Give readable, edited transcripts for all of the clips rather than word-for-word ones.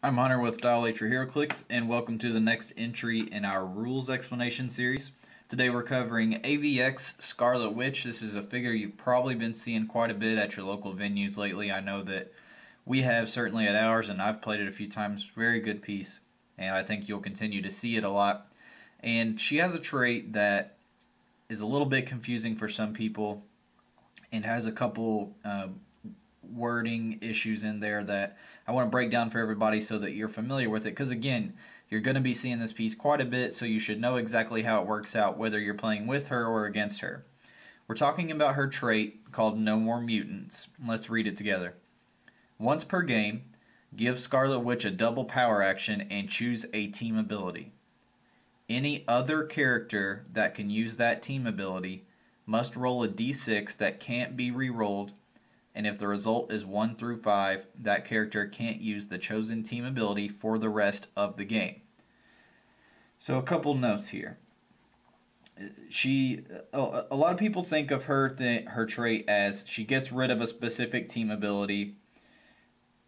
I'm Hunter with Dial H For Heroclix, and welcome to the next entry in our rules explanation series. Today we're covering AvX Scarlet Witch. This is a figure you've probably been seeing quite a bit at your local venues lately. I know that we have certainly at ours, and I've played it a few times. Very good piece, and I think you'll continue to see it a lot. And she has a trait that is a little bit confusing for some people and has a couple wording issues in there that I want to break down for everybody so that you're familiar with it, because again, you're going to be seeing this piece quite a bit, so you should know exactly how it works out whether you're playing with her or against her. We're talking about her trait called No More Mutants. Let's read it together. Once per game, give Scarlet Witch a double power action and choose a team ability. Any other character that can use that team ability must roll a d6 that can't be re-rolled, and if the result is 1 through 5, that character can't use the chosen team ability for the rest of the game. So a couple notes here. A lot of people think of her trait as she gets rid of a specific team ability,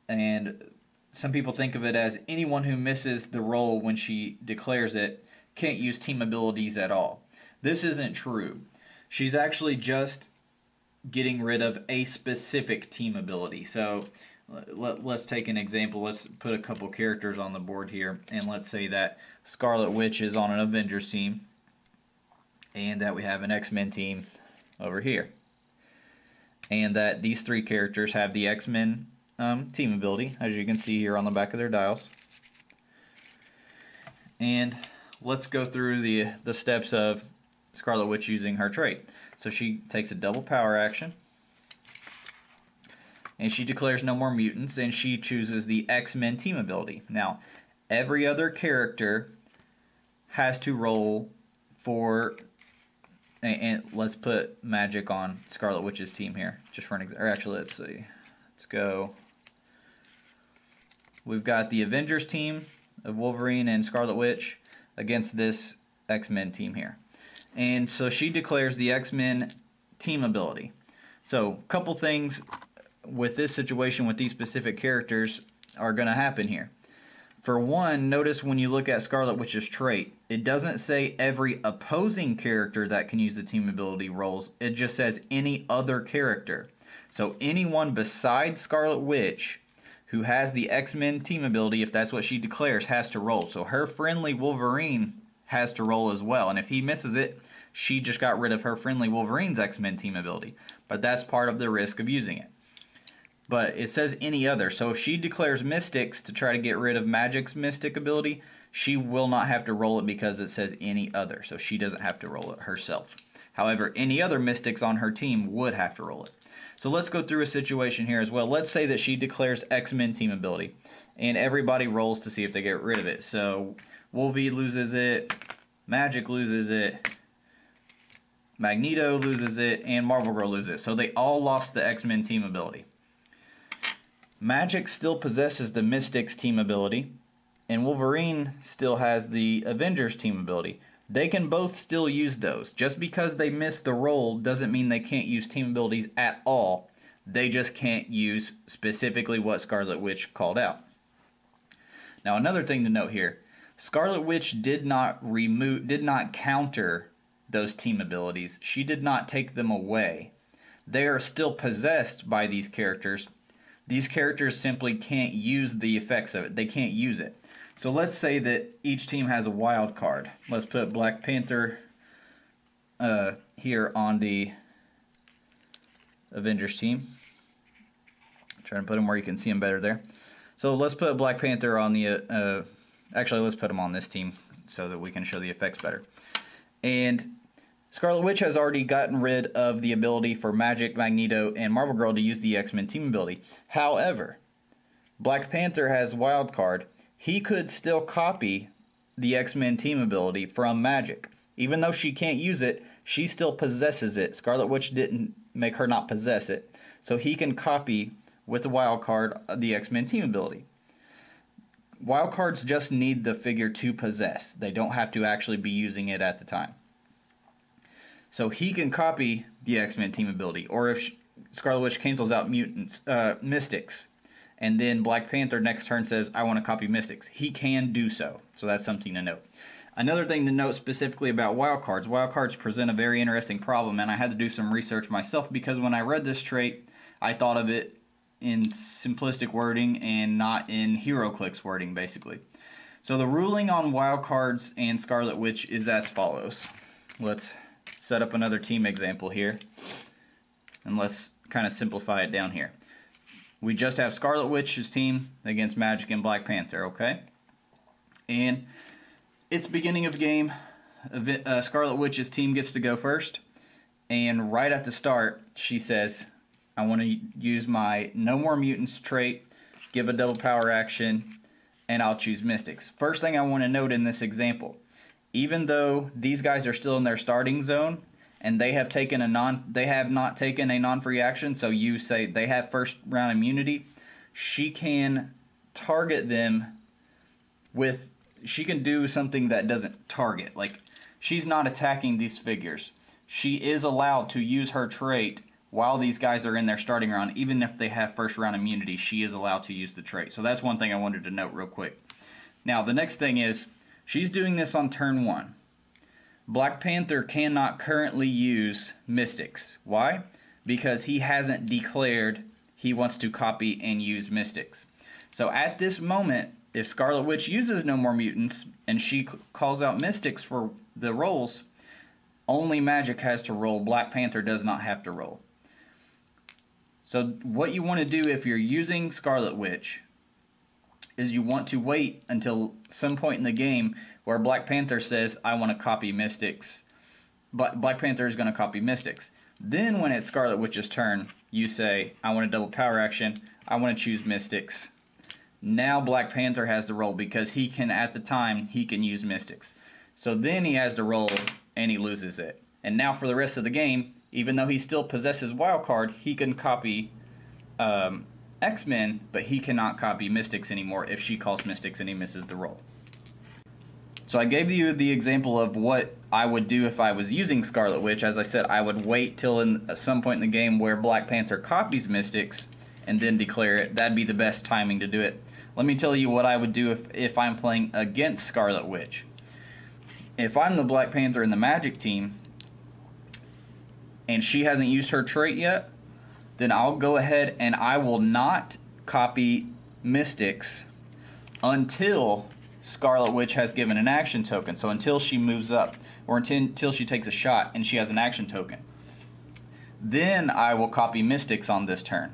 and some people think of it as anyone who misses the roll when she declares it can't use team abilities at all. This isn't true. She's actually just getting rid of a specific team ability. So let's take an example. Let's put a couple characters on the board here, and let's say that Scarlet Witch is on an Avengers team and that we have an X-Men team over here, and that these three characters have the X-Men team ability, as you can see here on the back of their dials. And let's go through the steps of Scarlet Witch using her trait. So she takes a double power action, and she declares No More Mutants, and she chooses the X-Men team ability. Now, every other character has to roll for, and let's put Magic on Scarlet Witch's team here, just for an example. Or actually, let's see. Let's go. We've got the Avengers team of Wolverine and Scarlet Witch against this X-Men team here. And so she declares the X-Men team ability. So a couple things with this situation with these specific characters are going to happen here. For one, notice when you look at Scarlet Witch's trait, it doesn't say every opposing character that can use the team ability rolls. It just says any other character. So anyone besides Scarlet Witch who has the X-Men team ability, if that's what she declares, has to roll. So her friendly Wolverine has to roll as well, and if he misses it, she just got rid of her friendly Wolverine's X-Men team ability. But that's part of the risk of using it. But it says any other, so if she declares Mystics to try to get rid of Magic's Mystic ability, she will not have to roll it because it says any other, so she doesn't have to roll it herself. However, any other Mystics on her team would have to roll it. So let's go through a situation here as well. Let's say that she declares X-Men team ability, and everybody rolls to see if they get rid of it. So Wolvie loses it, Magic loses it, Magneto loses it, and Marvel Girl loses it. So they all lost the X-Men team ability. Magic still possesses the Mystics team ability, and Wolverine still has the Avengers team ability. They can both still use those. Just because they missed the roll doesn't mean they can't use team abilities at all. They just can't use specifically what Scarlet Witch called out. Now another thing to note here, Scarlet Witch did not counter those team abilities. She did not take them away. They are still possessed by these characters. These characters simply can't use the effects of it. They can't use it. So let's say that each team has a wild card. Let's put Black Panther here on the Avengers team. Trying to put him where you can see him better there. So let's put Black Panther on the, actually let's put him on this team so that we can show the effects better. And Scarlet Witch has already gotten rid of the ability for Magic, Magneto, and Marvel Girl to use the X-Men team ability. However, Black Panther has wild card. He could still copy the X-Men team ability from Magic. Even though she can't use it, she still possesses it. Scarlet Witch didn't make her not possess it. So he can copy, with the wild card, the X-Men team ability. Wild cards just need the figure to possess. They don't have to actually be using it at the time. So he can copy the X-Men team ability. Or if Scarlet Witch cancels out Mystics and then Black Panther next turn says, I want to copy Mystics, he can do so. So that's something to note. Another thing to note specifically about wildcards present a very interesting problem, and I had to do some research myself because when I read this trait, I thought of it in simplistic wording and not in HeroClix wording, basically. So the ruling on wildcards and Scarlet Witch is as follows. Let's set up another team example here, and let's kind of simplify it down here. We just have Scarlet Witch's team against Magic and Black Panther, okay? And it's beginning of game. Scarlet Witch's team gets to go first, and right at the start, she says, I want to use my No More Mutants trait, give a double power action, and I'll choose Mystics. First thing I want to note in this example, even though these guys are still in their starting zone, and they have not taken a non-free action, so you say they have first round immunity, she can target them with, she can do something that doesn't target. Like, she's not attacking these figures. She is allowed to use her trait while these guys are in their starting round. Even if they have first round immunity, she is allowed to use the trait. So that's one thing I wanted to note real quick. Now, the next thing is, she's doing this on turn 1. Black Panther cannot currently use Mystics. Why? Because he hasn't declared he wants to copy and use Mystics. So at this moment, if Scarlet Witch uses No More Mutants and she calls out Mystics for the rolls, only Magic has to roll. Black Panther does not have to roll. So what you want to do if you're using Scarlet Witch is you want to wait until some point in the game where Black Panther says, I want to copy Mystics. But Black Panther is going to copy Mystics. Then when it's Scarlet Witch's turn, you say, I want a double power action. I want to choose Mystics. Now Black Panther has to roll because he can, at the time, he can use Mystics. So then he has to roll and he loses it. And now for the rest of the game, even though he still possesses Wildcard, he can copy X-Men, but he cannot copy Mystics anymore if she calls Mystics and he misses the roll. So I gave you the example of what I would do if I was using Scarlet Witch. As I said, I would wait till at some point in the game where Black Panther copies Mystics and then declare it. That'd be the best timing to do it. Let me tell you what I would do if I'm playing against Scarlet Witch. If I'm the Black Panther in the Magic team and she hasn't used her trait yet, then I'll go ahead and I will not copy Mystics until Scarlet Witch has given an action token. So until she moves up, or until she takes a shot and she has an action token. Then I will copy Mystics on this turn.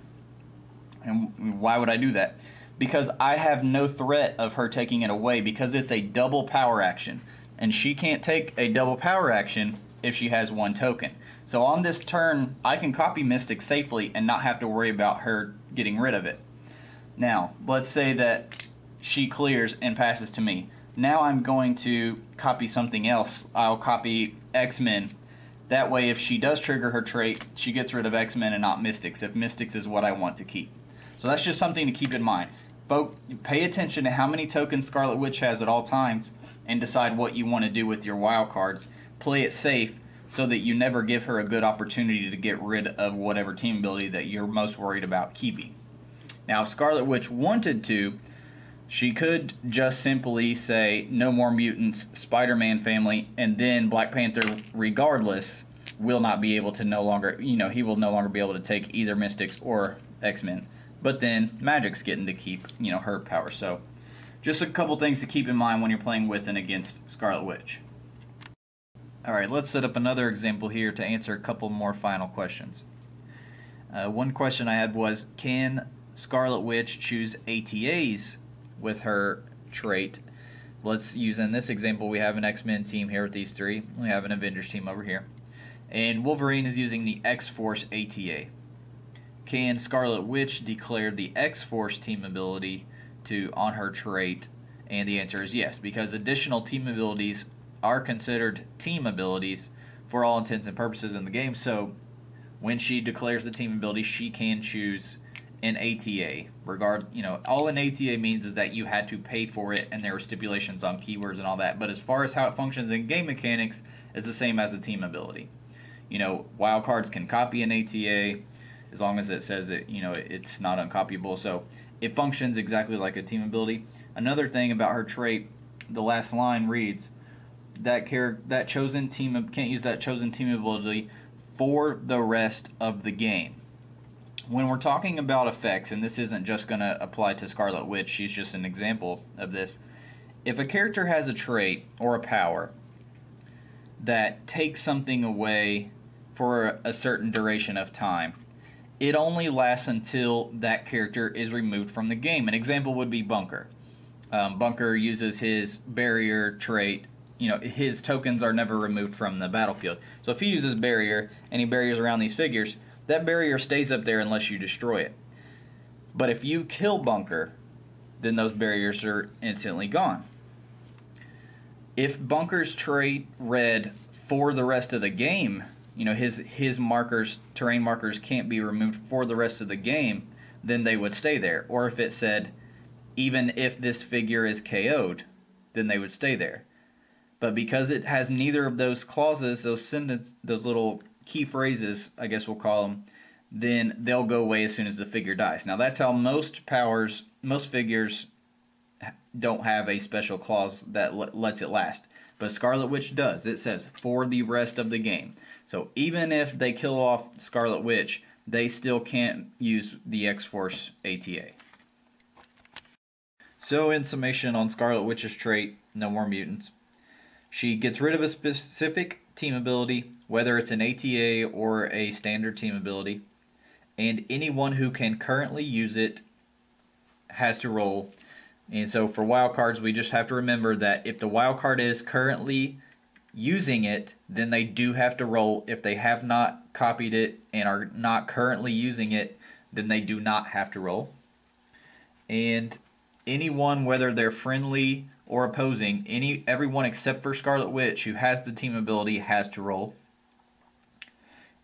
And why would I do that? Because I have no threat of her taking it away, because it's a double power action. And she can't take a double power action if she has one token. So on this turn, I can copy Mystics safely and not have to worry about her getting rid of it. Now, let's say that she clears and passes to me. Now I'm going to copy something else. I'll copy X-Men. That way, if she does trigger her trait, she gets rid of X-Men and not Mystics, if Mystics is what I want to keep. So that's just something to keep in mind. Folks, pay attention to how many tokens Scarlet Witch has at all times and decide what you want to do with your wild cards. Play it safe so that you never give her a good opportunity to get rid of whatever team ability that you're most worried about keeping. Now, if Scarlet Witch wanted to, she could just simply say, No More Mutants, Spider-Man family, and then Black Panther, regardless, will not be able to he will no longer be able to take either Mystics or X-Men. But then Magic's getting to keep, her power. So just a couple things to keep in mind when you're playing with and against Scarlet Witch. Alright, let's set up another example here to answer a couple more final questions. One question I had was, can Scarlet Witch choose ATAs with her trait? Let's use, in this example, we have an X-Men team here with these three. We have an Avengers team over here. And Wolverine is using the X-Force ATA. Can Scarlet Witch declare the X-Force team ability on her trait? And the answer is yes, because additional team abilities are considered team abilities for all intents and purposes in the game. So when she declares the team ability, she can choose an ATA. All an ATA means is that you had to pay for it, and there were stipulations on keywords and all that. But as far as how it functions in game mechanics, it's the same as a team ability. Wild cards can copy an ATA as long as it says it's not uncopyable. So it functions exactly like a team ability. Another thing about her trait, the last line reads, that chosen team can't use that chosen team ability for the rest of the game. When we're talking about effects, and this isn't just going to apply to Scarlet Witch, she's just an example of this. If a character has a trait or a power that takes something away for a certain duration of time, it only lasts until that character is removed from the game. An example would be Bunker. Bunker uses his barrier trait. You know, his tokens are never removed from the battlefield. So if he uses barrier and he barriers around these figures, that barrier stays up there unless you destroy it. But if you kill Bunker, then those barriers are instantly gone. If Bunker's trait read for the rest of the game, you know, his markers, terrain markers, can't be removed for the rest of the game, then they would stay there. Or if it said, even if this figure is KO'd, then they would stay there. But because it has neither of those clauses, those little key phrases, I guess we'll call them, then they'll go away as soon as the figure dies. Now that's how most figures don't have a special clause that lets it last. But Scarlet Witch does. It says for the rest of the game. So even if they kill off Scarlet Witch, they still can't use the X-Force ATA. So in summation on Scarlet Witch's trait, no more mutants. She gets rid of a specific team ability, whether it's an ATA or a standard team ability, and anyone who can currently use it has to roll. And so for wild cards, we just have to remember that if the wild card is currently using it, then they do have to roll. If they have not copied it and are not currently using it, then they do not have to roll. And anyone, whether they're friendly or opposing, everyone except for Scarlet Witch who has the team ability has to roll.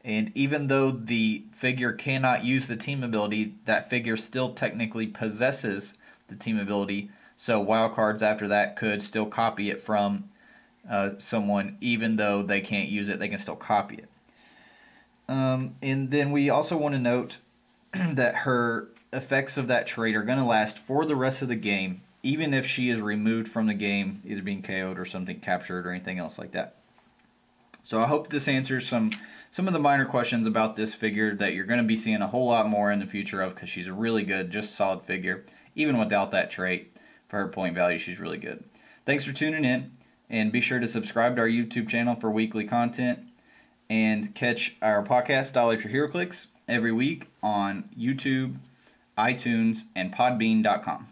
And even though the figure cannot use the team ability, that figure still technically possesses the team ability, so wild cards after that could still copy it from someone. Even though they can't use it, they can still copy it. And then we also want to note that her effects of that trait are going to last for the rest of the game, even if she is removed from the game, either being KO'd or something captured or anything else like that. So I hope this answers some of the minor questions about this figure that you're going to be seeing a whole lot more in the future of, because she's a really good, just solid figure. Even without that trait, for her point value, she's really good. Thanks for tuning in, and be sure to subscribe to our YouTube channel for weekly content, and catch our podcast, Dial H For Heroclix, every week on YouTube, iTunes, and Podbean.com.